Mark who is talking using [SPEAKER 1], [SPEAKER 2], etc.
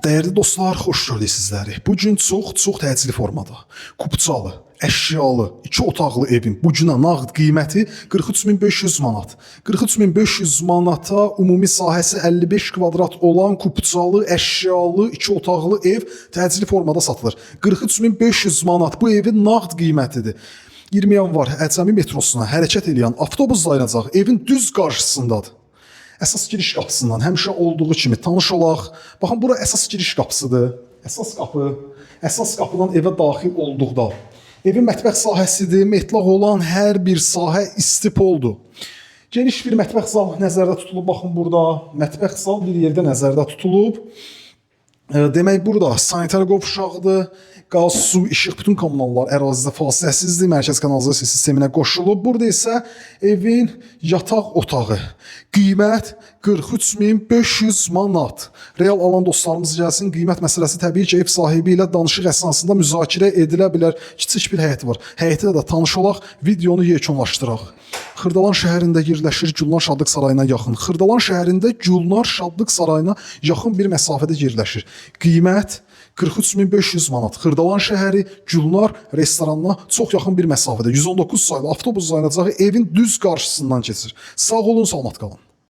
[SPEAKER 1] Dəyərli dostlar, xoş gördük sizləri. Bu gün çox təcili formada, kupçalı, əşyalı, 2 otaqlı evin bu günə nağd qiyməti 43500 manat. 43500 manata ümumi sahəsi 55 kvadrat olan kupçalı, əşyalı, 2 otaqlı ev təcili formada satılır. 43500 manat bu evin nağd qiymətidir. 20 yanvar Əcəmi metrosuna hərəkət edən avtobus dayanacaq evin düz qarşısındadır. Əsas giriş qapısından həmişə olduğu kimi tanış olaq. Baxın, bura əsas giriş qapısıdır. Əsas qapı. Əsas qapıdan evə daxil olduqda evin mətbəx sahəsidir. Metlaq olan hər bir sahə istipoldur. Geniş bir mətbəx zal nəzərdə tutulub. Baxın, burada mətbəx zal bir yerdə nəzərdə tutulub. Demək, burada sanitar qovşaqdır. Qaz, su, işıq, bütün kommunallar ərazidə fasiləsizdir. Mərkəz kanalizasiya sisteminə qoşulub. Burada isə evin yataq otağı. Qiymət 43500 manat. Real alan dostlarımız gəlsin. Qiymət məsələsi təbii ki, ev sahibi ilə danışıq əsasında müzakirə edilə bilər. Kiçik bir həyəti var. Həyətdə də tanış olaq, videonu yekunlaşdıraq. Xırdalan şəhərində yerləşir, Gülnar Şadlıq Sarayına yaxın. Xırdalan şəhərində Gülnar Şadlıq Sarayına yaxın bir məsafədə yerləşir. Qiymət 43500 manat. Xırdalan şəhəri Gülnar restoranına çox yaxın bir məsafədə 119 saylı avtobus dayanacağı evin düz qarşısından keçir. Sağ olun, salamat qalın.